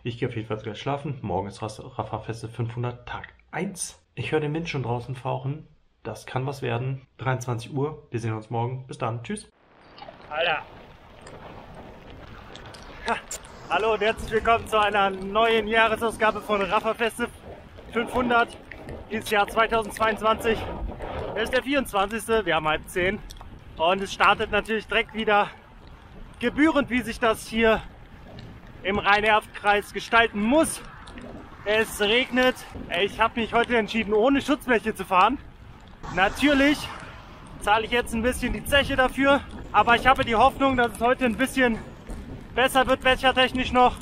Ich gehe auf jeden Fall gleich schlafen. Morgen ist Raffa-Feste 500 Tag 1. Ich höre den Wind schon draußen fauchen. Das kann was werden. 23 Uhr. Wir sehen uns morgen. Bis dann. Tschüss. Alter. Ha. Hallo und herzlich willkommen zu einer neuen Jahresausgabe von Raffa-Feste 500. Dieses Jahr 2022. Es ist der 24. Wir haben 9:30. Und es startet natürlich direkt wieder gebührend, wie sich das hier im Rhein-Erft-Kreis gestalten muss. Es regnet. Ich habe mich heute entschieden, ohne Schutzbleche zu fahren. Natürlich zahle ich jetzt ein bisschen die Zeche dafür, aber ich habe die Hoffnung, dass es heute ein bisschen besser wird, wettertechnisch noch.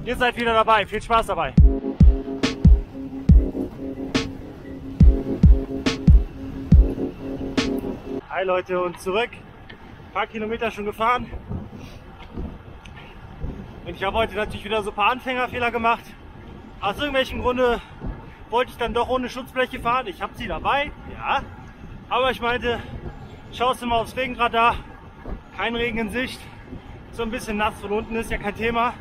Ihr seid wieder dabei. Viel Spaß dabei. Hi Leute und zurück. Ein paar Kilometer schon gefahren. Und ich habe heute natürlich wieder so ein paar Anfängerfehler gemacht. Aus irgendwelchen Gründen wollte ich dann doch ohne Schutzbleche fahren. Ich habe sie dabei, ja. Aber ich meinte, schaust du mal aufs Regenradar. Kein Regen in Sicht. So ein bisschen nass von unten ist ja kein Thema.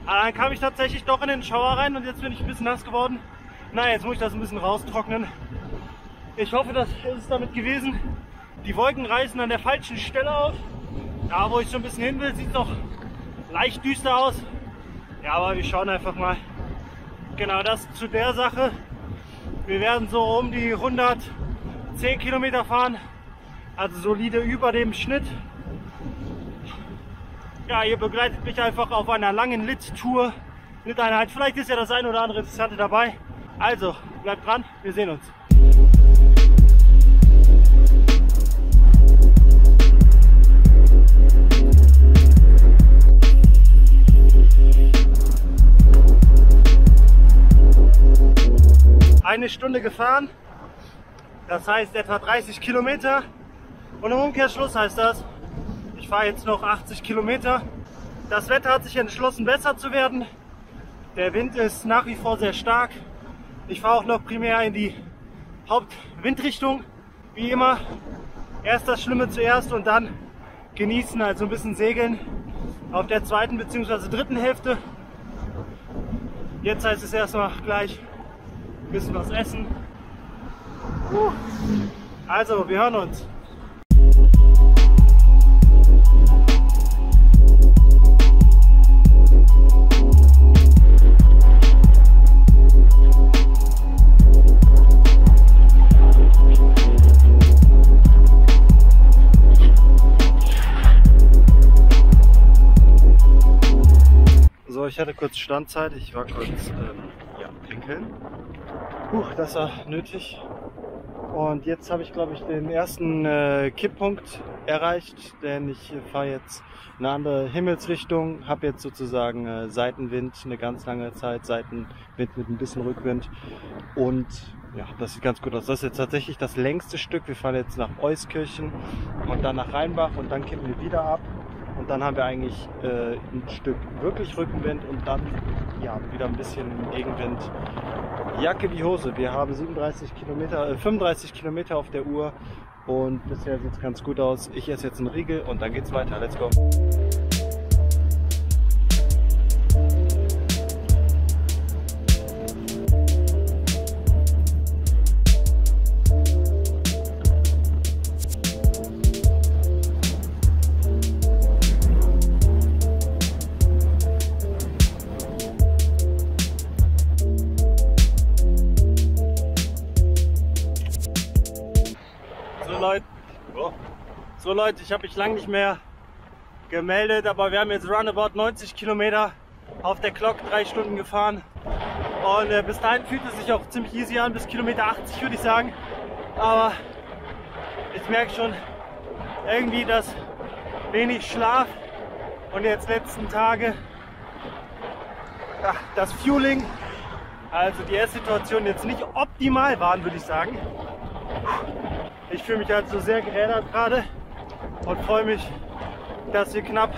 Aber dann kam ich tatsächlich doch in den Schauer rein und jetzt bin ich ein bisschen nass geworden. Na, jetzt muss ich das ein bisschen raustrocknen. Ich hoffe, das ist es damit gewesen. Die Wolken reißen an der falschen Stelle auf. Da, wo ich so ein bisschen hin will, sieht es noch leicht düster aus. Ja, aber wir schauen einfach mal. Genau, das zu der Sache. Wir werden so um die 110 Kilometer fahren. Also solide über dem Schnitt. Ja, ihr begleitet mich einfach auf einer langen Lit-Tour. Lit-Einheit. Vielleicht ist ja das ein oder andere Interessante dabei. Also, bleibt dran, wir sehen uns. Eine Stunde gefahren, das heißt etwa 30 Kilometer und im Umkehrschluss heißt das, ich fahre jetzt noch 80 Kilometer. Das Wetter hat sich entschlossen, besser zu werden. Der Wind ist nach wie vor sehr stark. Ich fahre auch noch primär in die Hauptwindrichtung, wie immer. Erst das Schlimme zuerst und dann genießen, also ein bisschen segeln auf der zweiten bzw. dritten Hälfte. Jetzt heißt es erstmal gleich ein bisschen was essen. Also, wir hören uns. So, ich hatte kurz Standzeit. Ich war kurz pinkeln. Das war nötig. Und jetzt habe ich, glaube ich, den ersten Kipppunkt erreicht, denn ich fahre jetzt eine andere Himmelsrichtung, habe jetzt sozusagen Seitenwind eine ganz lange Zeit, Seitenwind mit ein bisschen Rückwind und ja, das sieht ganz gut aus. Das ist jetzt tatsächlich das längste Stück. Wir fahren jetzt nach Euskirchen und dann nach Rheinbach und dann kippen wir wieder ab. Und dann haben wir eigentlich ein Stück wirklich Rückenwind und dann ja, wieder ein bisschen Gegenwind. Jacke wie Hose. Wir haben 35 Kilometer auf der Uhr und bisher sieht es ganz gut aus. Ich esse jetzt einen Riegel und dann geht's weiter. Let's go! So Leute, ich habe mich lange nicht mehr gemeldet, aber wir haben jetzt roundabout 90 Kilometer auf der Glock, 3 Stunden gefahren. Und bis dahin fühlt es sich auch ziemlich easy an, bis Kilometer 80 würde ich sagen. Aber ich merke schon irgendwie, dass wenig Schlaf und jetzt letzten Tage das Fueling, also die Esssituation jetzt nicht optimal waren, würde ich sagen. Ich fühle mich halt so sehr gerädert gerade und freue mich, dass wir knapp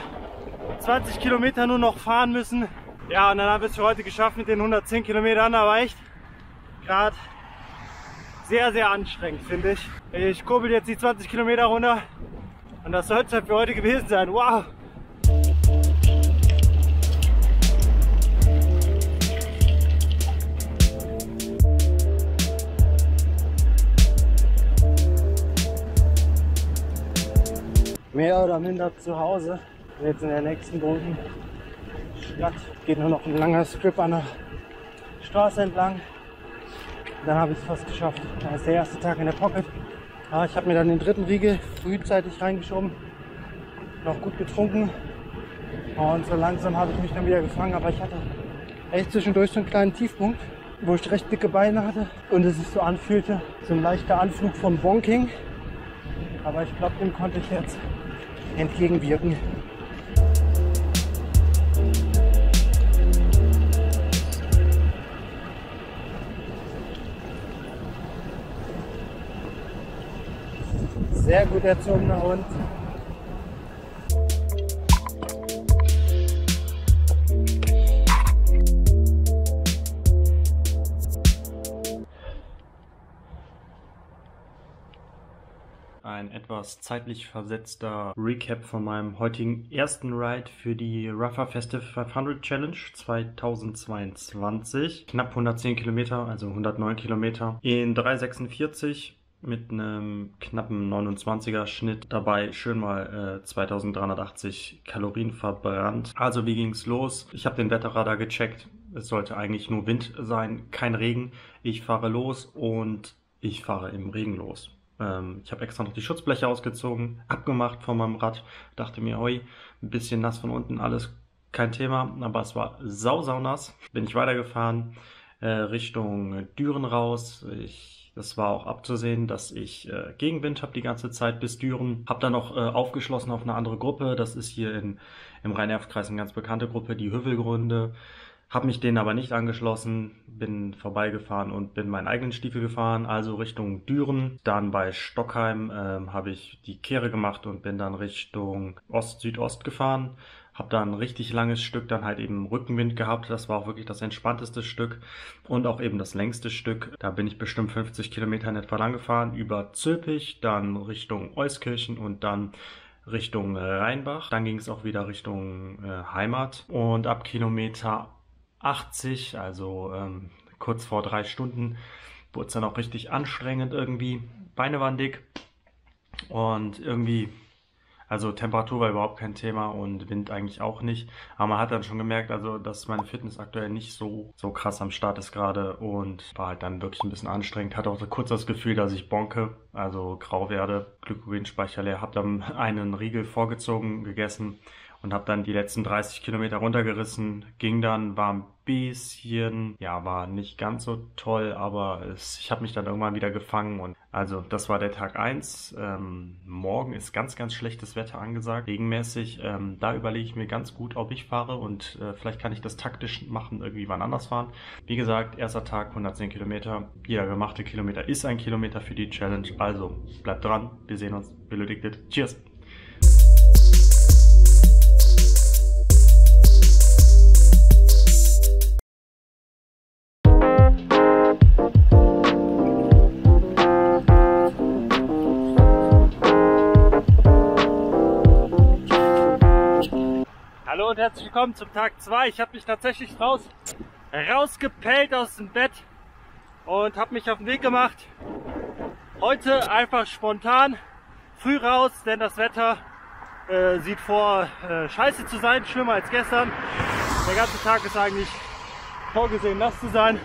20 Kilometer nur noch fahren müssen. Ja, und dann haben wir es für heute geschafft mit den 110 Kilometern, aber echt gerade sehr, sehr anstrengend, finde ich. Ich kurbel jetzt die 20 Kilometer runter und das soll es für heute gewesen sein. Wow! mehr oder minder zu Hause. Bin jetzt in der nächsten großen Stadt. Geht nur noch ein langer Strip an der Straße entlang. Dann habe ich es fast geschafft. Das ist der erste Tag in der Pocket. Aber ich habe mir dann den dritten Riegel frühzeitig reingeschoben. Noch gut getrunken. Und so langsam habe ich mich dann wieder gefangen. Aber ich hatte echt zwischendurch so einen kleinen Tiefpunkt, wo ich recht dicke Beine hatte und es sich so anfühlte, so ein leichter Anflug von Bonking. Aber ich glaube, dem konnte ich jetzt entgegenwirken. Sehr gut erzogener Hund. Ein etwas zeitlich versetzter Recap von meinem heutigen ersten Ride für die Rapha Festive 500 Challenge 2022. Knapp 110 Kilometer, also 109 Kilometer in 3,46 mit einem knappen 29er Schnitt. Dabei schön mal 2380 Kalorien verbrannt. Also wie ging's los? Ich habe den Wetterradar gecheckt. Es sollte eigentlich nur Wind sein, kein Regen. Ich fahre los und ich fahre im Regen los. Ich habe extra noch die Schutzbleche ausgezogen, abgemacht von meinem Rad. Dachte mir, hoi, ein bisschen nass von unten, alles kein Thema. Aber es war sau nass. Bin ich weitergefahren Richtung Düren raus. Das war auch abzusehen, dass ich Gegenwind habe die ganze Zeit bis Düren. Habe dann noch aufgeschlossen auf eine andere Gruppe. Das ist hier im Rhein-Erft-Kreis eine ganz bekannte Gruppe, die Hövelgründe. Habe mich denen aber nicht angeschlossen, bin vorbeigefahren und bin meinen eigenen Stiefel gefahren, also Richtung Düren. Dann bei Stockheim habe ich die Kehre gemacht und bin dann Richtung Ost-Südost gefahren. Habe dann ein richtig langes Stück dann halt eben Rückenwind gehabt. Das war auch wirklich das entspannteste Stück und auch eben das längste Stück. Da bin ich bestimmt 50 Kilometer in etwa lang gefahren, über Zülpich, dann Richtung Euskirchen und dann Richtung Rheinbach. Dann ging es auch wieder Richtung Heimat und ab Kilometer 80, also kurz vor 3 Stunden, wurde es dann auch richtig anstrengend irgendwie. Beine waren dick und irgendwie, also Temperatur war überhaupt kein Thema und Wind eigentlich auch nicht. Aber man hat dann schon gemerkt, also dass meine Fitness aktuell nicht so krass am Start ist gerade und war halt dann wirklich ein bisschen anstrengend. Hatte auch so kurz das Gefühl, dass ich bonke, also grau werde, Glykogenspeicher leer. Hab dann einen Riegel vorgezogen, gegessen und habe dann die letzten 30 Kilometer runtergerissen. Ging dann, war ein bisschen, ja, war nicht ganz so toll, aber ich habe mich dann irgendwann wieder gefangen. Und also das war der Tag 1. Morgen ist ganz schlechtes Wetter angesagt, regenmäßig. Da überlege ich mir ganz gut, ob ich fahre und vielleicht kann ich das taktisch machen, irgendwie wann anders fahren. Wie gesagt, erster Tag, 110 Kilometer. Jeder gemachte Kilometer ist ein Kilometer für die Challenge. Also bleibt dran, wir sehen uns. Benedicted. Cheers! Hallo und herzlich willkommen zum Tag 2. Ich habe mich tatsächlich rausgepellt aus dem Bett und habe mich auf den Weg gemacht. Heute einfach spontan früh raus, denn das Wetter sieht vor, scheiße zu sein, schlimmer als gestern. Der ganze Tag ist eigentlich vorgesehen, nass zu sein.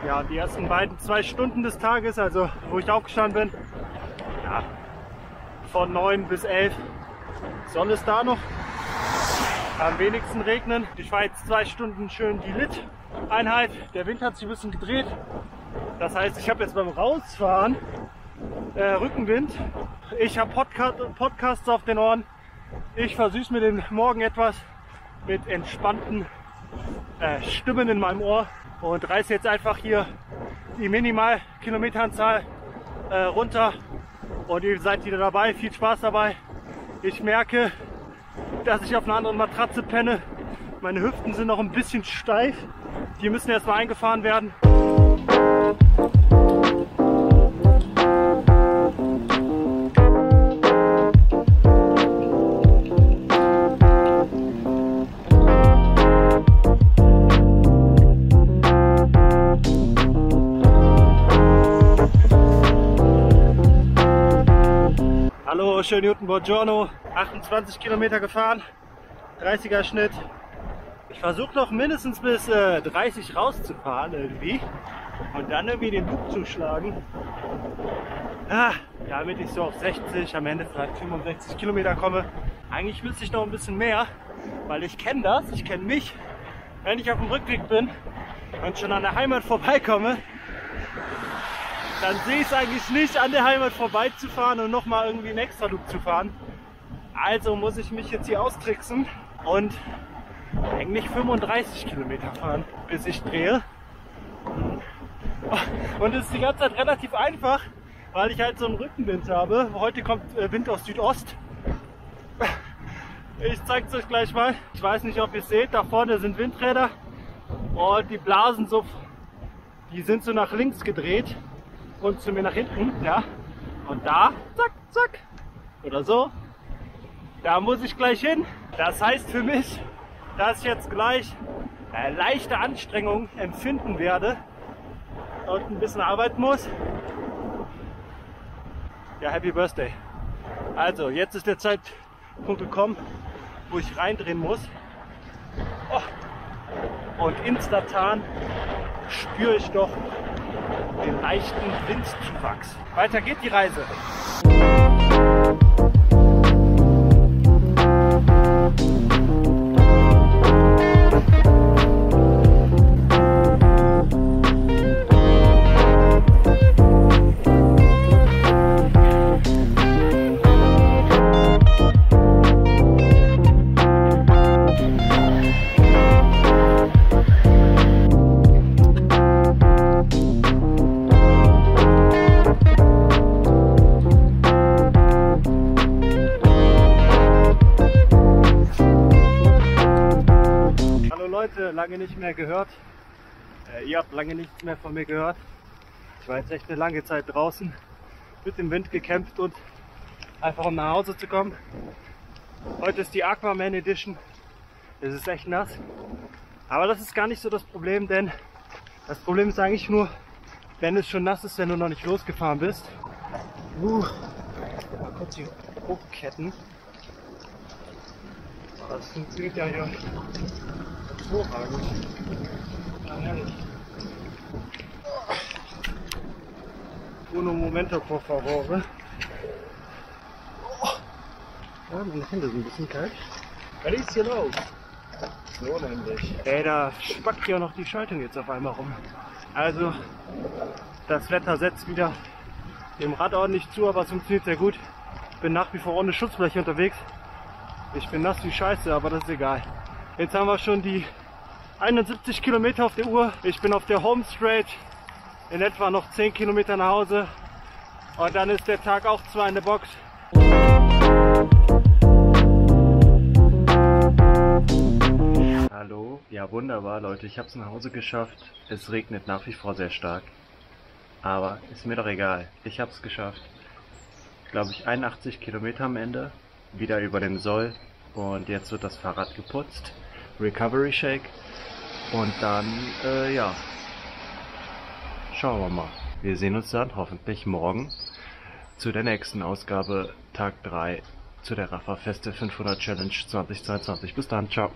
Ja, die ersten 2 Stunden des Tages, also wo ich aufgestanden bin, ja, von 9 bis 11 soll es da noch am wenigsten regnen. Ich fahre jetzt 2 Stunden schön die Lit-Einheit. Der Wind hat sich ein bisschen gedreht. Das heißt, ich habe jetzt beim Rausfahren Rückenwind. Ich habe Podcasts auf den Ohren. Ich versüße mir den Morgen etwas mit entspannten Stimmen in meinem Ohr und reiße jetzt einfach hier die Minimal-Kilometeranzahl runter. Und ihr seid wieder dabei. Viel Spaß dabei. Ich merke, dass ich auf einer anderen Matratze penne. Meine Hüften sind noch ein bisschen steif. Die müssen erstmal eingefahren werden. Hallo So, schön Newton Buongiorno. 28 Kilometer gefahren, 30er Schnitt. Ich versuche noch mindestens bis 30 rauszufahren irgendwie und dann irgendwie den Bug zu schlagen. Damit ich so auf 60, am Ende vielleicht 65 Kilometer komme. Eigentlich müsste ich noch ein bisschen mehr, weil ich kenne das, ich kenne mich. Wenn ich auf dem Rückweg bin und schon an der Heimat vorbeikomme, dann sehe ich es eigentlich nicht, an der Heimat vorbeizufahren und nochmal irgendwie einen Extra-Loop zu fahren. Also muss ich mich jetzt hier austricksen und eigentlich 35 Kilometer fahren, bis ich drehe. Und es ist die ganze Zeit relativ einfach, weil ich halt so einen Rückenwind habe. Heute kommt Wind aus Südost. Ich zeige es euch gleich mal. Ich weiß nicht, ob ihr es seht, da vorne sind Windräder und die Blasen so, die sind so nach links gedreht und zu mir nach hinten, ja. Und da, zack, zack, oder so, da muss ich gleich hin. Das heißt für mich, dass ich jetzt gleich leichte Anstrengung empfinden werde und ein bisschen arbeiten muss. Ja, Happy Birthday. Also, jetzt ist der Zeitpunkt gekommen, wo ich reindrehen muss. Oh. Und instantan spüre ich doch den leichten Windzuwachs. Weiter geht die Reise. Lange nicht mehr gehört. Ihr habt lange nichts mehr von mir gehört. Ich war jetzt echt eine lange Zeit draußen, mit dem Wind gekämpft und einfach um nach Hause zu kommen. Heute ist die Aquaman Edition. Es ist echt nass. Aber das ist gar nicht so das Problem, denn das Problem ist eigentlich nur, wenn es schon nass ist, wenn du noch nicht losgefahren bist. Mal kurz die hochketten. Das funktioniert ja hier hervorragend. Ja, herrlich. Uno momento, por favor. Ja, meine Hände sind ein bisschen kalt. Was ist hier los? So nämlich. Ey, da spackt hier noch die Schaltung jetzt auf einmal rum. Also, das Wetter setzt wieder dem Rad ordentlich zu, aber es funktioniert sehr gut. Ich bin nach wie vor ohne Schutzbleche unterwegs. Ich bin nass wie Scheiße, aber das ist egal. Jetzt haben wir schon die 71 Kilometer auf der Uhr. Ich bin auf der Home Straight. In etwa noch 10 Kilometer nach Hause. Und dann ist der Tag auch zwar in der Box. Hallo? Ja, wunderbar, Leute. Ich habe es nach Hause geschafft. Es regnet nach wie vor sehr stark. Aber ist mir doch egal. Ich habe es geschafft. Glaube ich 81 Kilometer am Ende. Wieder über den Soll. Und jetzt wird das Fahrrad geputzt. Recovery Shake. Und dann, ja. Schauen wir mal. Wir sehen uns dann hoffentlich morgen zu der nächsten Ausgabe, Tag 3, zu der Rapha Feste 500 Challenge 2022. Bis dann, ciao.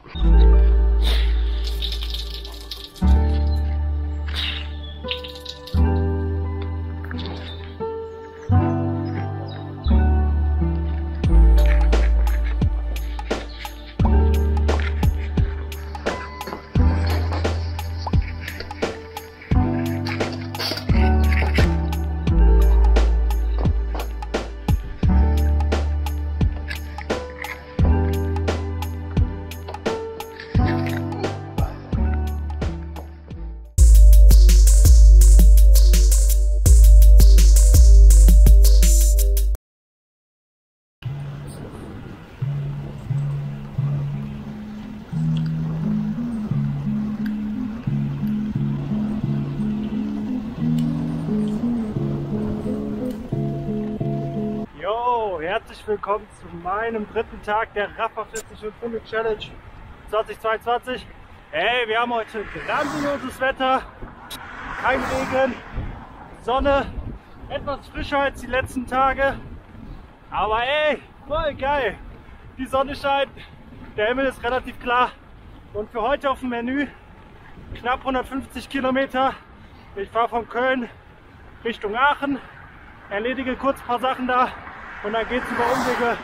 Herzlich willkommen zu meinem dritten Tag der Rapha Feste 500 Challenge 2022. Hey, wir haben heute grandioses Wetter, kein Regen, Sonne, etwas frischer als die letzten Tage. Aber ey, voll geil. Die Sonne scheint, der Himmel ist relativ klar. Und für heute auf dem Menü knapp 150 Kilometer. Ich fahre von Köln Richtung Aachen, erledige kurz ein paar Sachen da und dann geht es über Umwege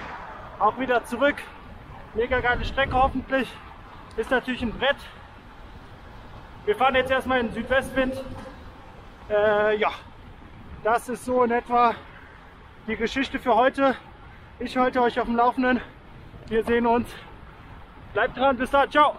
auch wieder zurück. Mega geile Strecke hoffentlich. Ist natürlich ein Brett. Wir fahren jetzt erstmal in den Südwestwind. Ja, das ist so in etwa die Geschichte für heute. Ich halte euch auf dem Laufenden. Wir sehen uns. Bleibt dran, bis dann, ciao!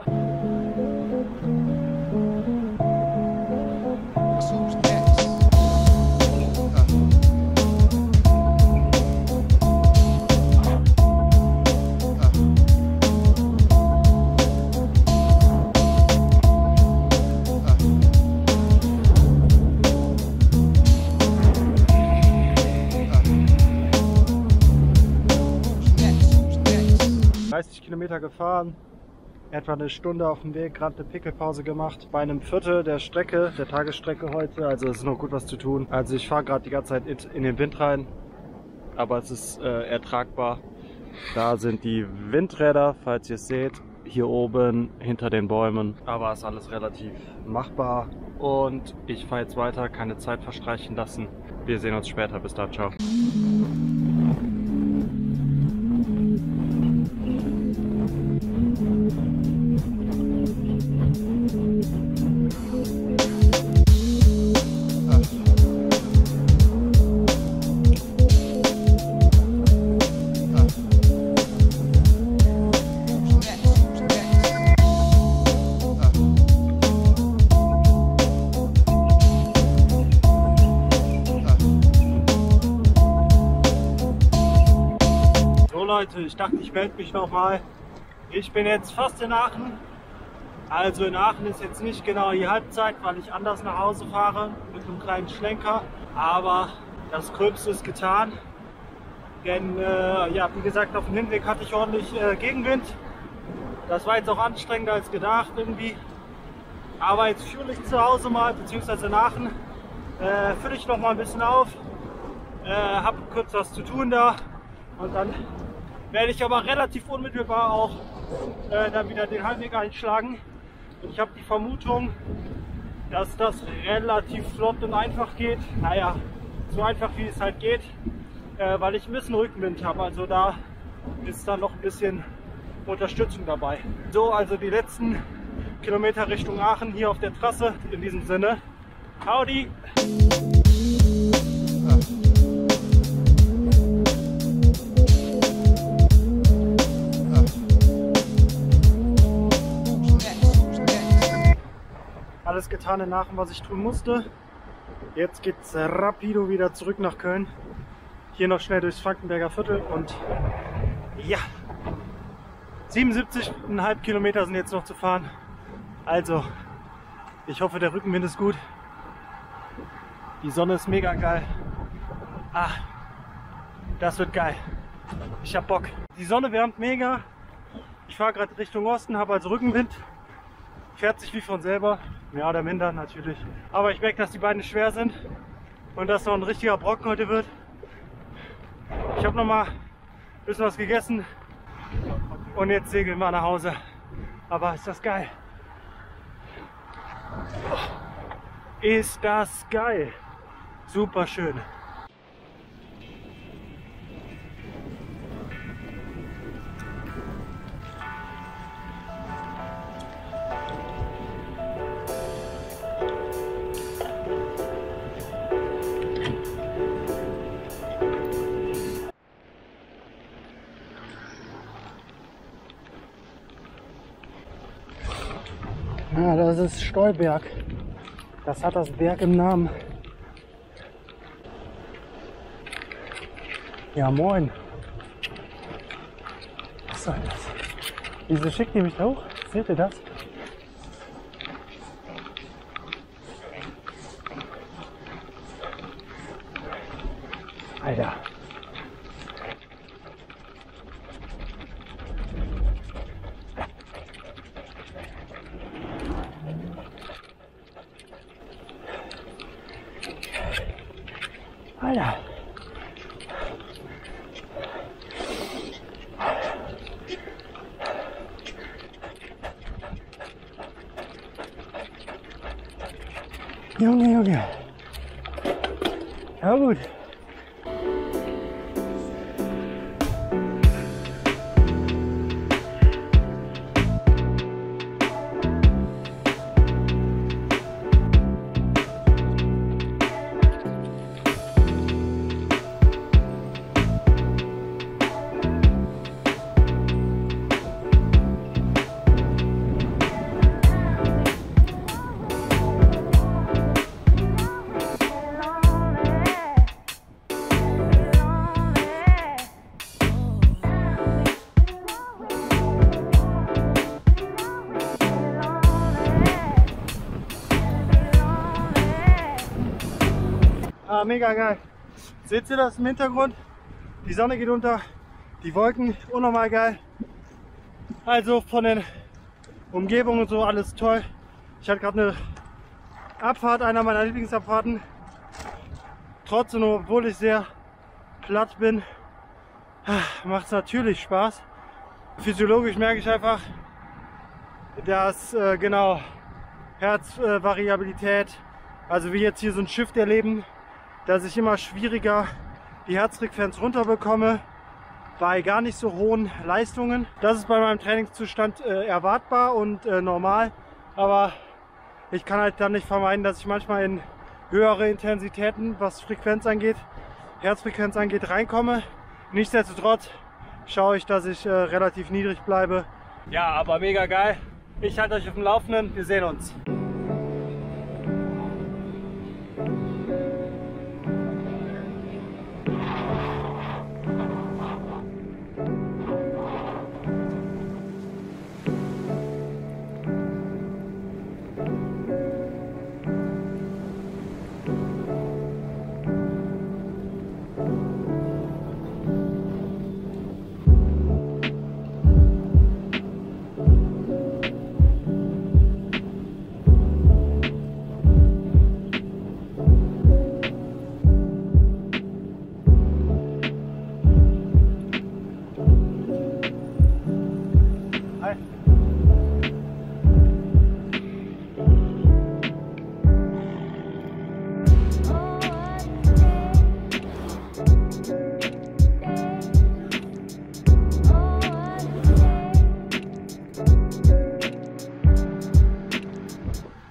Kilometer gefahren, etwa eine Stunde auf dem Weg, gerade eine Pickelpause gemacht bei einem Viertel der Strecke, der Tagesstrecke heute, also es ist noch gut was zu tun. Also ich fahre gerade die ganze Zeit in den Wind rein, aber es ist ertragbar. Da sind die Windräder, falls ihr es seht, hier oben hinter den Bäumen, aber ist alles relativ machbar und ich fahre jetzt weiter, keine Zeit verstreichen lassen. Wir sehen uns später, bis dann, ciao. Leute, ich dachte, ich melde mich nochmal. Ich bin jetzt fast in Aachen. Also in Aachen ist jetzt nicht genau die Halbzeit, weil ich anders nach Hause fahre mit einem kleinen Schlenker. Aber das Gröbste ist getan. Denn ja, wie gesagt, auf dem Hinweg hatte ich ordentlich Gegenwind. Das war jetzt auch anstrengender als gedacht irgendwie. Aber jetzt fühle ich zu Hause mal, beziehungsweise in Aachen, fülle ich noch mal ein bisschen auf. Habe kurz was zu tun da. Und dann werde ich aber relativ unmittelbar auch dann wieder den Heimweg einschlagen. Und ich habe die Vermutung, dass das relativ flott und einfach geht. Naja, so einfach wie es halt geht, weil ich ein bisschen Rückenwind habe. Also da ist dann noch ein bisschen Unterstützung dabei. So, also die letzten Kilometer Richtung Aachen hier auf der Trasse. In diesem Sinne, howdy! Alles getan in Aachen, was ich tun musste. Jetzt geht's rapido wieder zurück nach Köln. Hier noch schnell durchs Frankenberger Viertel und ja, 77,5 Kilometer sind jetzt noch zu fahren. Also, ich hoffe, der Rückenwind ist gut. Die Sonne ist mega geil. Ah, das wird geil. Ich hab Bock. Die Sonne wärmt mega. Ich fahre gerade Richtung Osten, habe also Rückenwind. Fährt sich wie von selber, mehr oder minder natürlich. Aber ich merke, dass die Beine schwer sind und dass noch ein richtiger Brocken heute wird. Ich habe noch mal ein bisschen was gegessen und jetzt segeln wir nach Hause. Aber ist das geil? Ist das geil? Super schön. Ja, das ist Stolberg. Das hat das Berg im Namen. Ja, moin. Was soll das? Wieso schickt ihr mich da hoch? Seht ihr das? Alter. Alter. Junge, Junge. Ja gut. Ah, mega geil. Seht ihr das im Hintergrund? Die Sonne geht unter, die Wolken, unnormal geil. Also von den Umgebungen und so alles toll. Ich hatte gerade eine Abfahrt, einer meiner Lieblingsabfahrten. Trotzdem, obwohl ich sehr platt bin, macht es natürlich Spaß. Physiologisch merke ich einfach, dass genau Herzvariabilität, also wie jetzt hier so ein Shift erleben, dass ich immer schwieriger die Herzfrequenz runterbekomme bei gar nicht so hohen Leistungen. Das ist bei meinem Trainingszustand erwartbar und normal, aber ich kann halt dann nicht vermeiden, dass ich manchmal in höhere Intensitäten, was Frequenz angeht, Herzfrequenz angeht, reinkomme. Nichtsdestotrotz schaue ich, dass ich relativ niedrig bleibe. Ja, aber mega geil. Ich halte euch auf dem Laufenden. Wir sehen uns.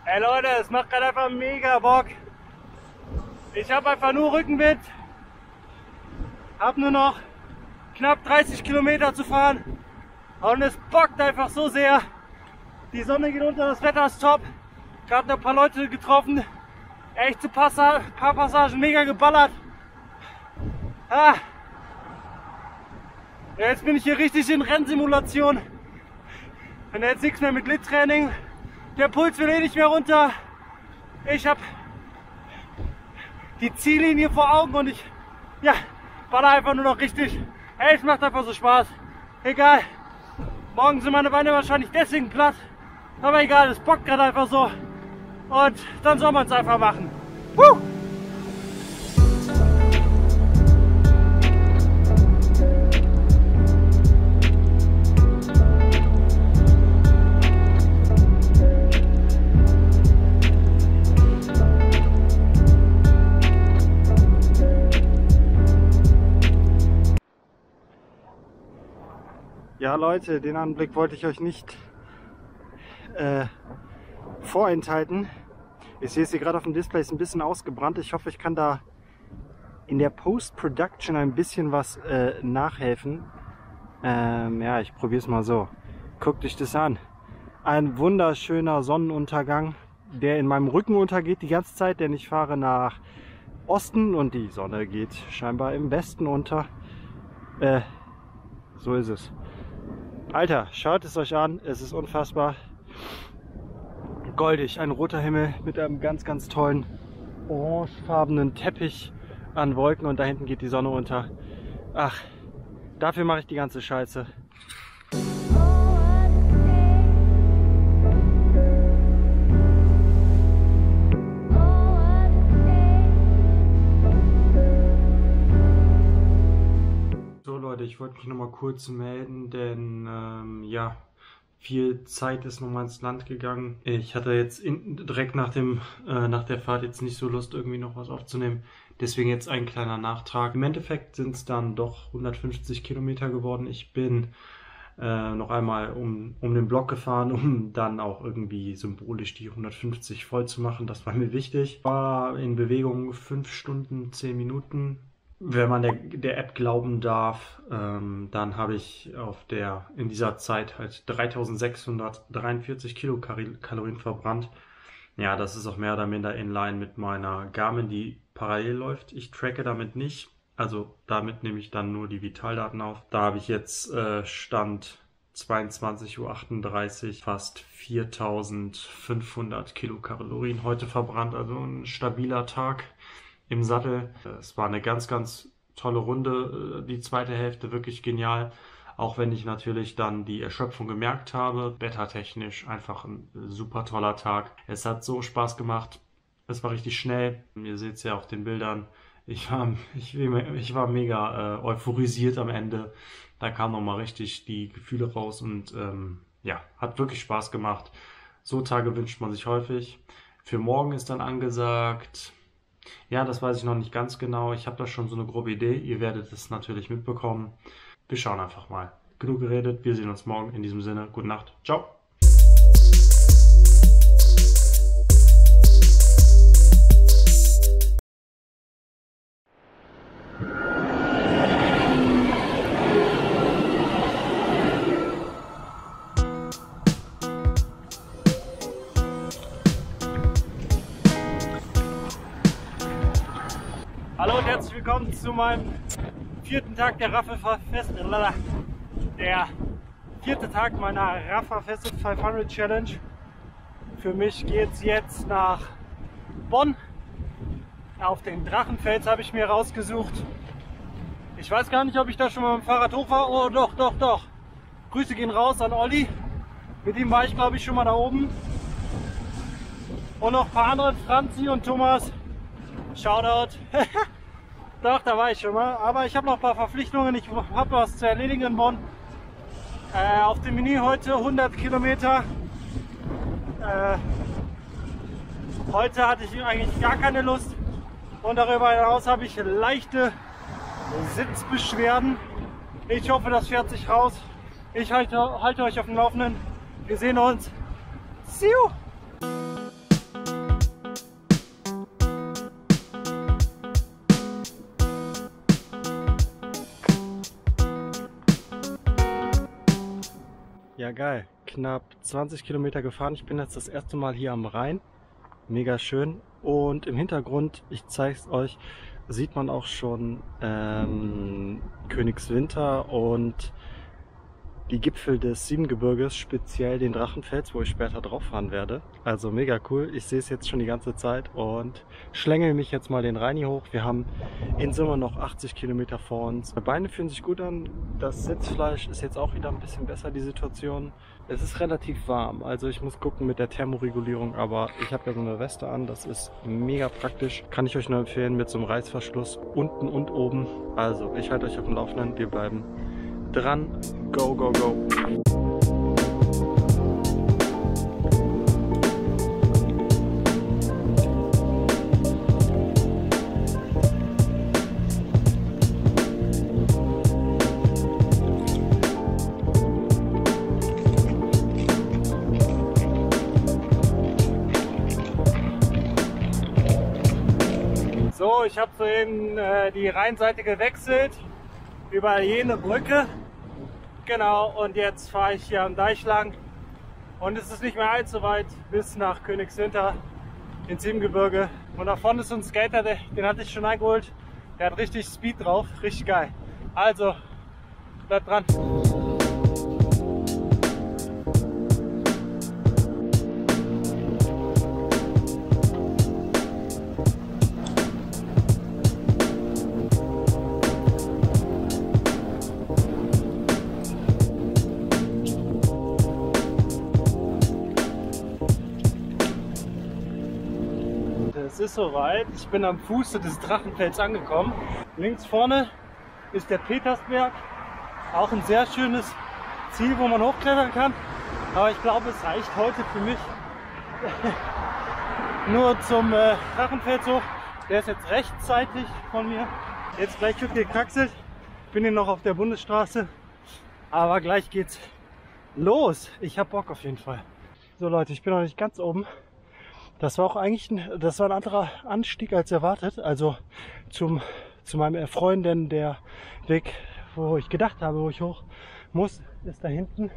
Ey Leute, es macht gerade einfach mega Bock. Ich habe einfach nur Rückenwind. Hab nur noch knapp 30 Kilometer zu fahren. Und es bockt einfach so sehr. Die Sonne geht unter, das Wetter ist top. Gerade noch ein paar Leute getroffen. Echt zu paar Passagen mega geballert. Ah. Ja, jetzt bin ich hier richtig in Rennsimulation. Und jetzt nichts mehr mit Lit-Training. Der Puls will eh nicht mehr runter. Ich habe die Ziellinie vor Augen und ich baller einfach nur noch richtig. Hey, es macht einfach so Spaß. Egal. Morgen sind meine Beine wahrscheinlich deswegen platt. Aber egal, es bockt gerade einfach so. Und dann soll man es einfach machen. Woo! Ja Leute, den Anblick wollte ich euch nicht vorenthalten. Ich sehe es hier gerade auf dem Display, ist ein bisschen ausgebrannt. Ich hoffe, ich kann da in der Post-Production ein bisschen was nachhelfen. Ja, ich probiere es mal so. Guckt euch das an. Ein wunderschöner Sonnenuntergang, der in meinem Rücken untergeht die ganze Zeit, denn ich fahre nach Osten und die Sonne geht scheinbar im Westen unter. So ist es. Alter, schaut es euch an, es ist unfassbar goldig. Ein roter Himmel mit einem ganz, ganz tollen orangefarbenen Teppich an Wolken und da hinten geht die Sonne unter. Ach, dafür mache ich die ganze Scheiße. Ich wollte mich noch mal kurz melden, denn ja, Viel Zeit ist nochmal ins Land gegangen. Ich hatte jetzt direkt nach der Fahrt jetzt nicht so Lust, irgendwie noch was aufzunehmen. Deswegen jetzt ein kleiner Nachtrag. Im Endeffekt sind es dann doch 150 Kilometer geworden. Ich bin noch einmal um den Block gefahren, um dann auch irgendwie symbolisch die 150 voll zu machen. Das war mir wichtig. War in Bewegung 5 Stunden, 10 Minuten. Wenn man der App glauben darf, dann habe ich in dieser Zeit halt 3643 Kilokalorien verbrannt. Ja, das ist auch mehr oder minder in line mit meiner Garmin, die parallel läuft. Ich tracke damit nicht. Also damit nehme ich dann nur die Vitaldaten auf. Da habe ich jetzt Stand 22:38 Uhr fast 4500 Kilokalorien heute verbrannt. Also ein stabiler Tag im Sattel. Es war eine ganz, ganz tolle Runde. Die zweite Hälfte wirklich genial. Auch wenn ich natürlich dann die Erschöpfung gemerkt habe. Wettertechnisch einfach ein super toller Tag. Es hat so Spaß gemacht. Es war richtig schnell. Ihr seht es ja auf den Bildern. Ich war mega euphorisiert am Ende. Da kamen nochmal richtig die Gefühle raus und ja, hat wirklich Spaß gemacht. So Tage wünscht man sich häufig. Für morgen ist dann angesagt, ja, das weiß ich noch nicht ganz genau. Ich habe da schon so eine grobe Idee. Ihr werdet es natürlich mitbekommen. Wir schauen einfach mal. Genug geredet. Wir sehen uns morgen. In diesem Sinne, gute Nacht. Ciao. Hallo und herzlich willkommen zu meinem 4. Tag der Rapha Der 4. Tag meiner Rapha Fest 500 Challenge. Für mich geht es jetzt nach Bonn. Auf den Drachenfels habe ich mir rausgesucht. Ich weiß gar nicht, ob ich da schon mal mit dem Fahrrad hoch war. Oh, doch. Grüße gehen raus an Olli. Mit ihm war ich, glaube ich, schon mal da oben. Und noch ein paar andere, Franzi und Thomas. Shoutout. Doch, da war ich schon mal. Aber ich habe noch ein paar Verpflichtungen. Ich habe was zu erledigen in Bonn. Auf dem Menü heute 100 Kilometer. Heute hatte ich eigentlich gar keine Lust. Und darüber hinaus habe ich leichte Sitzbeschwerden. Ich hoffe, das fährt sich raus. Ich halte euch auf dem Laufenden. Wir sehen uns. See you! Ja, geil. Knapp 20 Kilometer gefahren. Ich bin jetzt das erste Mal hier am Rhein. Mega schön. Und im Hintergrund, ich zeige es euch, sieht man auch schon Königswinter und die Gipfel des Siebengebirges, speziell den Drachenfels, wo ich später drauf fahren werde. Also mega cool. Ich sehe es jetzt schon die ganze Zeit und schlängel mich jetzt mal den Rhein hier hoch. Wir haben in Summe noch 80 Kilometer vor uns. Meine Beine fühlen sich gut an. Das Sitzfleisch ist jetzt auch wieder ein bisschen besser, die Situation. Es ist relativ warm, also ich muss gucken mit der Thermoregulierung, aber ich habe ja so eine Weste an. Das ist mega praktisch. Kann ich euch nur empfehlen mit so einem Reißverschluss unten und oben. Also ich halte euch auf dem Laufenden. Wir bleiben dran. Go, go, go. So, ich habe soeben die Rheinseite gewechselt über jene Brücke. Genau, und jetzt fahre ich hier am Deich lang und es ist nicht mehr allzu weit bis nach Königswinter ins Siebengebirge. Und da vorne ist so ein Skater, den hatte ich schon eingeholt. Der hat richtig Speed drauf, richtig geil. Also, bleibt dran. Es ist soweit, ich bin am Fuße des Drachenfels angekommen. Links vorne ist der Petersberg, auch ein sehr schönes Ziel, wo man hochklettern kann. Aber ich glaube, es reicht heute für mich nur zum Drachenfels hoch. Der ist jetzt rechtzeitig von mir. Jetzt gleich wird gekraxelt. Ich bin hier noch auf der Bundesstraße. Aber gleich geht's los. Ich hab Bock auf jeden Fall. So Leute, ich bin noch nicht ganz oben. Das war auch eigentlich das war ein anderer Anstieg als erwartet. Also zu meinem Erfreuen, der Weg, wo ich gedacht habe, wo ich hoch muss, ist da hinten.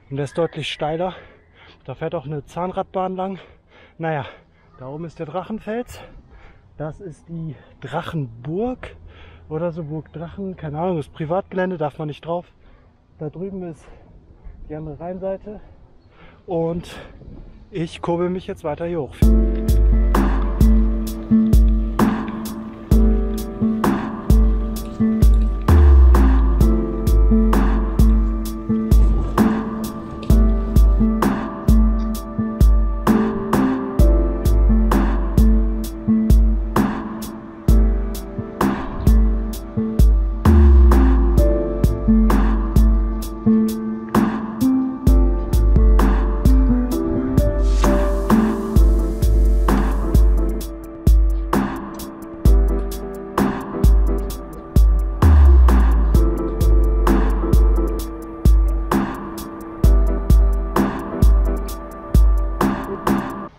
Und der ist deutlich steiler. Da fährt auch eine Zahnradbahn lang. Naja, da oben ist der Drachenfels. Das ist die Drachenburg oder so, Burg Drachen. Keine Ahnung, das ist Privatgelände, darf man nicht drauf. Da drüben ist die andere Rheinseite. Und ich kurbel mich jetzt weiter hier hoch.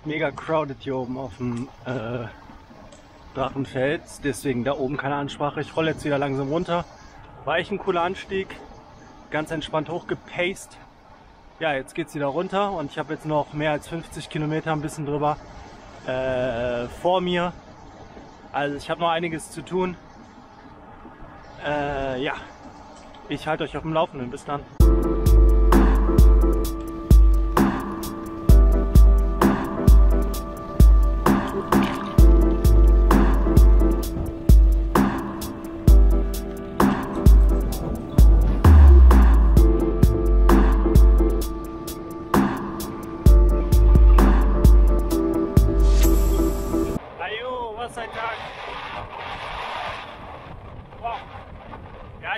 Mega crowded hier oben auf dem Drachenfels, deswegen da oben keine Ansprache. Ich rolle jetzt wieder langsam runter. War echt ein cooler Anstieg, ganz entspannt hochgepaced. Ja, jetzt geht's wieder runter und ich habe jetzt noch mehr als 50 Kilometer, ein bisschen drüber, vor mir. Also ich habe noch einiges zu tun. Ja, ich halte euch auf dem Laufenden. Bis dann.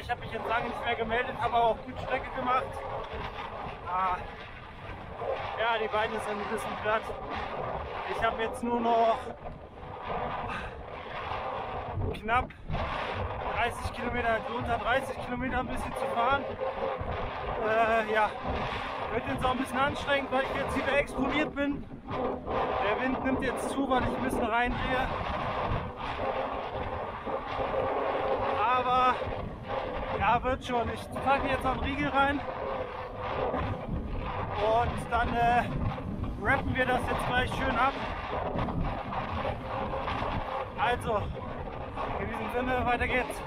Ich habe mich jetzt lange nicht mehr gemeldet, habe aber auch gut Strecke gemacht. Ja, die Beine sind ein bisschen platt. Ich habe jetzt nur noch knapp 30 Kilometer, also unter 30 Kilometer ein bisschen zu fahren. Ja, wird jetzt auch ein bisschen anstrengend, weil ich jetzt wieder exponiert bin. Der Wind nimmt jetzt zu, weil ich ein bisschen reindrehe. Aber ja, wird schon. Ich packe jetzt noch einen Riegel rein und dann rappen wir das jetzt gleich schön ab. Also, in diesem Sinne, weiter geht's.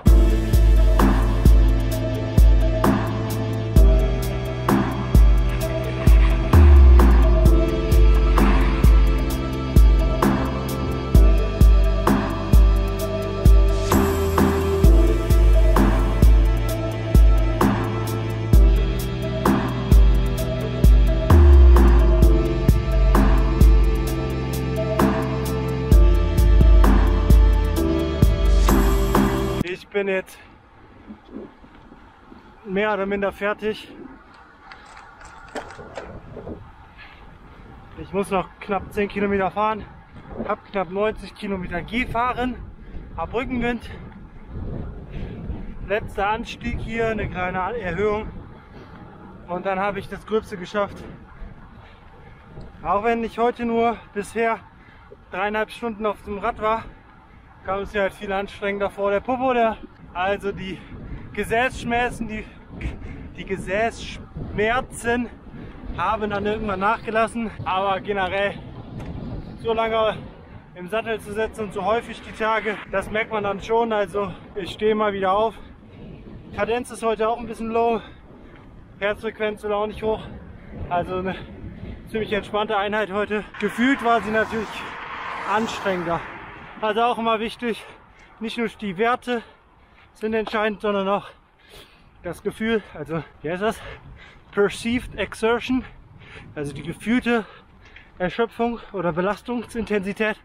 Ich bin jetzt mehr oder minder fertig. Ich muss noch knapp 10 Kilometer fahren, habe knapp 90 Kilometer gefahren, habe Rückenwind. Letzter Anstieg hier, eine kleine Erhöhung und dann habe ich das Gröbste geschafft. Auch wenn ich heute nur bisher 3,5 Stunden auf dem Rad war, kam es mir halt viel anstrengender vor. Der Popo, also die Gesäßschmerzen, die Gesäßschmerzen haben dann irgendwann nachgelassen. Aber generell so lange im Sattel zu sitzen und so häufig die Tage, das merkt man dann schon. Also ich stehe mal wieder auf. Kadenz ist heute auch ein bisschen low. Herzfrequenz will auch nicht hoch. Also eine ziemlich entspannte Einheit heute. Gefühlt war sie natürlich anstrengender. Also auch immer wichtig, nicht nur die Werte sind entscheidend, sondern auch das Gefühl, also wie heißt das? Perceived Exertion, also die gefühlte Erschöpfung oder Belastungsintensität,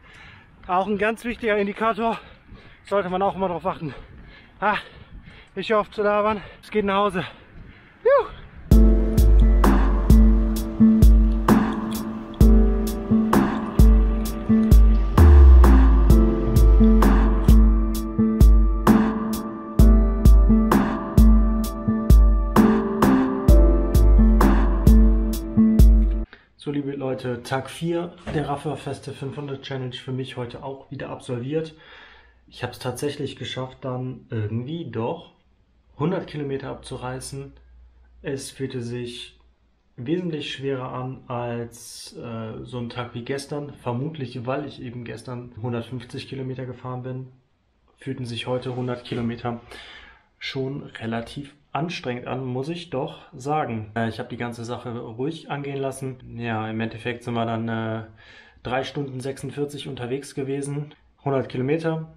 auch ein ganz wichtiger Indikator, sollte man auch immer darauf achten. Ich höre auf zu labern, es geht nach Hause. Juhu. Leute, Tag 4 der Raffa-Feste 500 Challenge für mich heute auch wieder absolviert. Ich habe es tatsächlich geschafft, dann irgendwie doch 100 Kilometer abzureißen. Es fühlte sich wesentlich schwerer an als so ein Tag wie gestern. Vermutlich, weil ich eben gestern 150 Kilometer gefahren bin, fühlten sich heute 100 Kilometer schon relativ anstrengend an, muss ich doch sagen. Ich habe die ganze Sache ruhig angehen lassen. Ja, im Endeffekt sind wir dann 3 Stunden 46 unterwegs gewesen, 100 Kilometer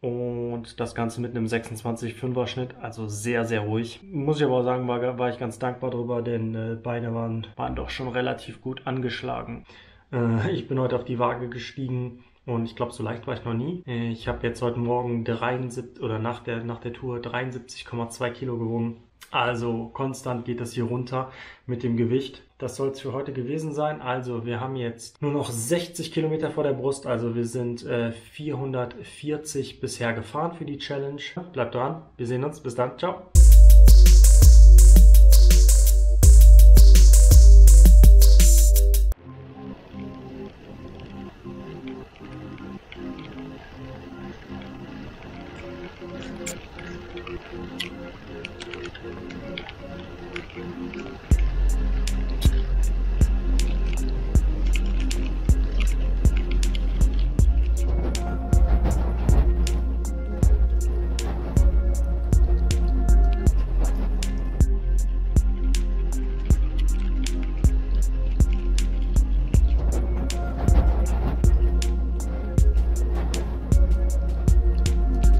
und das Ganze mit einem 26,5er Schnitt, also sehr, sehr ruhig. Muss ich aber auch sagen, war ich ganz dankbar drüber, denn Beine waren doch schon relativ gut angeschlagen. Ich bin heute auf die Waage gestiegen. Und ich glaube, so leicht war ich noch nie. Ich habe jetzt heute Morgen 73 oder nach der Tour 73,2 Kilo gewogen. Also konstant geht das hier runter mit dem Gewicht. Das soll es für heute gewesen sein. Also wir haben jetzt nur noch 60 Kilometer vor der Brust. Also wir sind 440 bisher gefahren für die Challenge. Bleibt dran. Wir sehen uns. Bis dann. Ciao.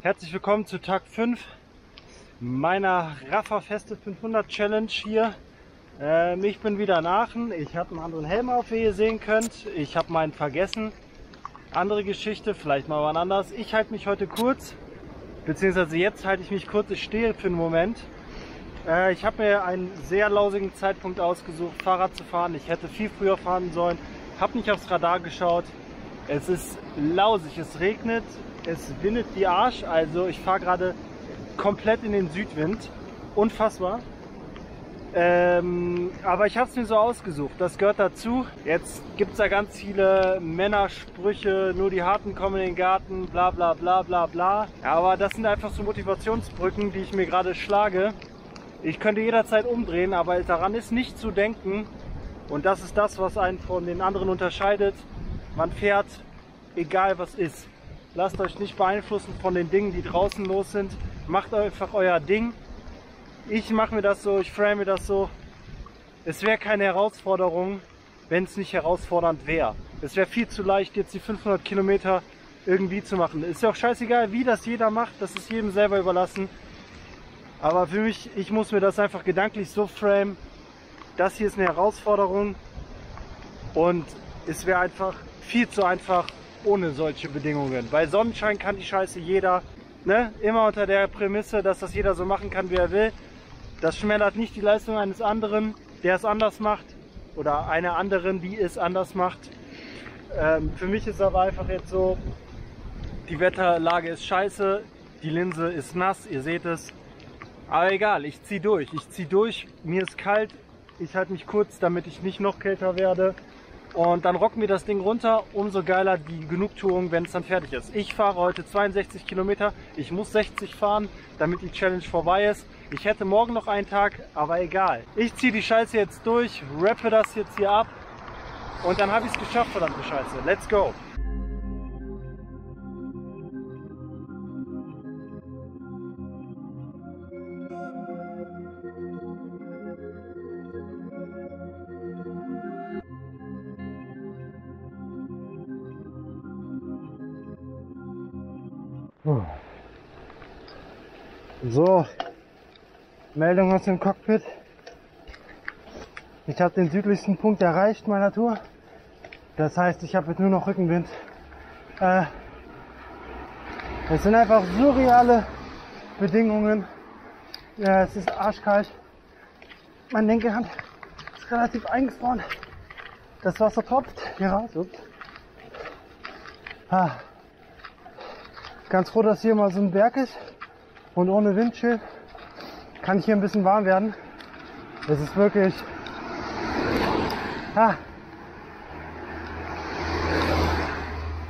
Herzlich willkommen zu Tag 5 meiner Raffa-Feste 500 Challenge hier. Ich bin wieder in Aachen. Ich habe einen anderen Helm auf, wie ihr sehen könnt. Ich habe meinen vergessen. Andere Geschichte, vielleicht mal wann anders. Ich halte mich heute kurz, beziehungsweise jetzt halte ich mich kurz. Ich stehe für einen Moment. Ich habe mir einen sehr lausigen Zeitpunkt ausgesucht, Fahrrad zu fahren. Ich hätte viel früher fahren sollen. Habe nicht aufs Radar geschaut. Es ist lausig, es regnet. Es windet wie Arsch, also ich fahre gerade komplett in den Südwind. Unfassbar. Aber ich habe es mir so ausgesucht, das gehört dazu. Jetzt gibt es da ganz viele Männersprüche, nur die Harten kommen in den Garten, bla bla bla bla bla. Aber das sind einfach so Motivationsbrücken, die ich mir gerade schlage. Ich könnte jederzeit umdrehen, aber daran ist nicht zu denken. Und das ist das, was einen von den anderen unterscheidet. Man fährt, egal was ist. Lasst euch nicht beeinflussen von den Dingen, die draußen los sind. Macht einfach euer Ding. Ich mache mir das so, ich frame mir das so. Es wäre keine Herausforderung, wenn es nicht herausfordernd wäre. Es wäre viel zu leicht, jetzt die 500 Kilometer irgendwie zu machen. Ist ja auch scheißegal, wie das jeder macht. Das ist jedem selber überlassen. Aber für mich, ich muss mir das einfach gedanklich so framen. Das hier ist eine Herausforderung. Und es wäre einfach viel zu einfach ohne solche Bedingungen. Bei Sonnenschein kann die Scheiße jeder, ne? Immer unter der Prämisse, dass das jeder so machen kann, wie er will. Das schmälert nicht die Leistung eines anderen, der es anders macht, oder einer anderen, die es anders macht. Für mich ist aber einfach jetzt so, die Wetterlage ist scheiße, die Linse ist nass, ihr seht es. Aber egal, ich ziehe durch, mir ist kalt, ich halte mich kurz, damit ich nicht noch kälter werde. Und dann rocken wir das Ding runter, umso geiler die Genugtuung, wenn es dann fertig ist. Ich fahre heute 62 Kilometer, ich muss 60 fahren, damit die Challenge vorbei ist. Ich hätte morgen noch einen Tag, aber egal. Ich ziehe die Scheiße jetzt durch, rappe das jetzt hier ab und dann habe ich es geschafft, verdammte Scheiße. Let's go! So, Meldung aus dem Cockpit. Ich habe den südlichsten Punkt erreicht meiner Tour. Das heißt, ich habe jetzt nur noch Rückenwind. Es sind einfach surreale Bedingungen. Es ist arschkalt. Meine linke Hand ist relativ eingefroren. Das Wasser tropft hier raus. Ups. Ganz froh, dass hier mal so ein Berg ist. Und ohne Windschild kann ich hier ein bisschen warm werden. Es ist wirklich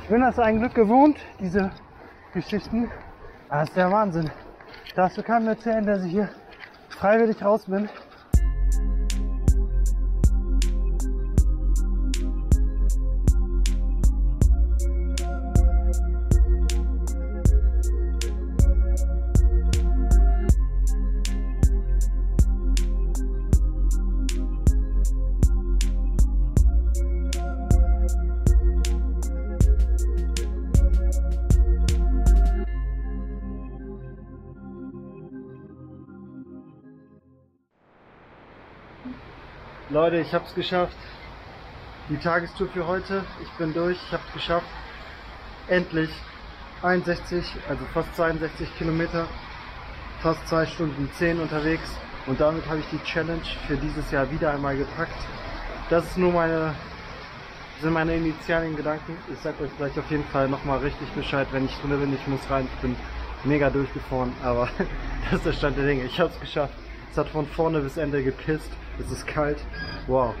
Ich bin das ein Glück gewohnt, diese Geschichten. Das ist der Wahnsinn. Darfst du keinem erzählen, dass ich hier freiwillig raus bin. Leute, ich habe es geschafft. Die Tagestour für heute. Ich bin durch. Ich habe es geschafft. Endlich 61, also fast 62 Kilometer, fast 2 Stunden 10 unterwegs. Und damit habe ich die Challenge für dieses Jahr wieder einmal gepackt. Das ist nur sind meine initialen Gedanken. Ich sage euch gleich auf jeden Fall nochmal richtig Bescheid, wenn ich drin bin. Ich muss rein. Ich bin mega durchgefroren, aber das ist der Stand der Dinge. Ich habe es geschafft. Es hat von vorne bis Ende gepisst. Es ist kalt. Wow.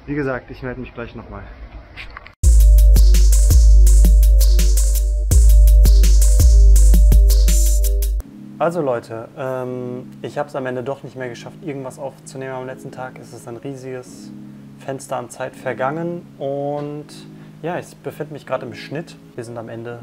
Wie gesagt, ich melde mich gleich nochmal. Also Leute, ich habe es am Ende doch nicht mehr geschafft, irgendwas aufzunehmen am letzten Tag. Es ist ein riesiges Fenster an Zeit vergangen und ja, ich befinde mich gerade im Schnitt. Wir sind am Ende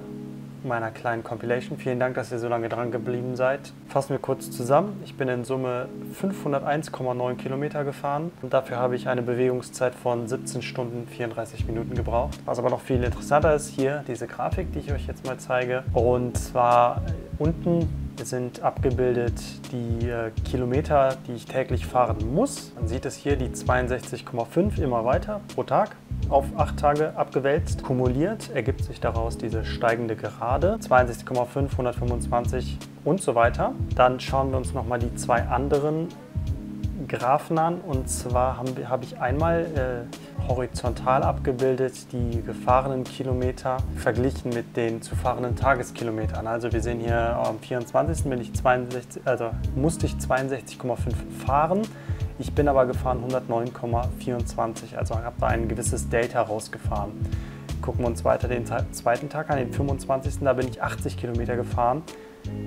meiner kleinen Compilation. Vielen Dank, dass ihr so lange dran geblieben seid. Fassen wir kurz zusammen. Ich bin in Summe 501,9 Kilometer gefahren und dafür habe ich eine Bewegungszeit von 17 Stunden 34 Minuten gebraucht. Was aber noch viel interessanter ist, hier diese Grafik, die ich euch jetzt mal zeige. Und zwar unten sind abgebildet die Kilometer, die ich täglich fahren muss. Man sieht es hier, die 62,5 immer weiter pro Tag. Auf 8 Tage abgewälzt, kumuliert, ergibt sich daraus diese steigende Gerade, 62,5, 125 und so weiter. Dann schauen wir uns nochmal die zwei anderen Graphen an und zwar habe ich einmal horizontal abgebildet die gefahrenen Kilometer verglichen mit den zu fahrenden Tageskilometern. Also wir sehen hier am 24. musste ich 62,5 fahren. Ich bin aber gefahren 109,24, also habe da ein gewisses Delta rausgefahren. Gucken wir uns weiter den zweiten Tag an, den 25. Da bin ich 80 Kilometer gefahren.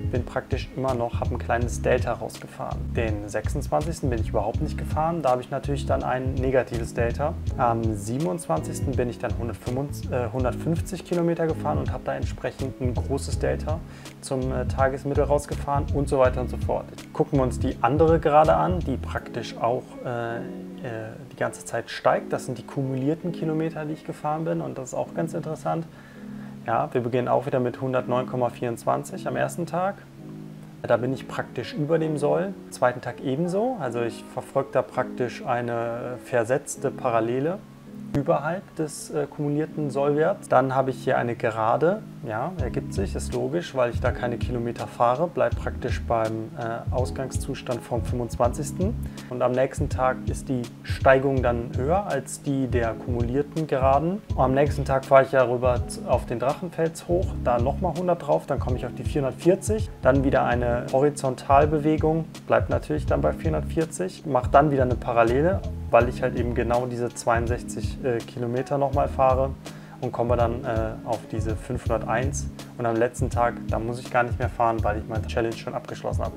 Bin praktisch immer noch, habe ein kleines Delta rausgefahren. Den 26. bin ich überhaupt nicht gefahren, da habe ich natürlich dann ein negatives Delta. Am 27. bin ich dann 150 Kilometer gefahren und habe da entsprechend ein großes Delta zum Tagesmittel rausgefahren und so weiter und so fort. Gucken wir uns die andere Gerade an, die praktisch auch die ganze Zeit steigt. Das sind die kumulierten Kilometer, die ich gefahren bin und das ist auch ganz interessant. Ja, wir beginnen auch wieder mit 109,24 am ersten Tag. Da bin ich praktisch über dem Soll, zweiten Tag ebenso. Also ich verfolge da praktisch eine versetzte Parallele überhalb des kumulierten Sollwerts. Dann habe ich hier eine Gerade, ja, ergibt sich, ist logisch, weil ich da keine Kilometer fahre, bleibe praktisch beim Ausgangszustand vom 25. Und am nächsten Tag ist die Steigung dann höher als die der kumulierten Geraden. Und am nächsten Tag fahre ich ja rüber auf den Drachenfels hoch, da nochmal 100 drauf, dann komme ich auf die 440. Dann wieder eine Horizontalbewegung, bleibt natürlich dann bei 440, mache dann wieder eine Parallele, weil ich halt eben genau diese 62 Kilometer nochmal fahre und komme dann auf diese 501 und am letzten Tag, da muss ich gar nicht mehr fahren, weil ich meine Challenge schon abgeschlossen habe.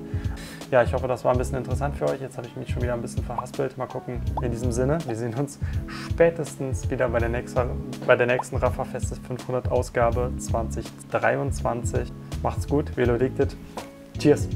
Ja, ich hoffe, das war ein bisschen interessant für euch. Jetzt habe ich mich schon wieder ein bisschen verhaspelt. Mal gucken. In diesem Sinne, wir sehen uns spätestens wieder bei der nächsten Rafa Festes 500 Ausgabe 2023. Macht's gut, Velo Addicted. Cheers!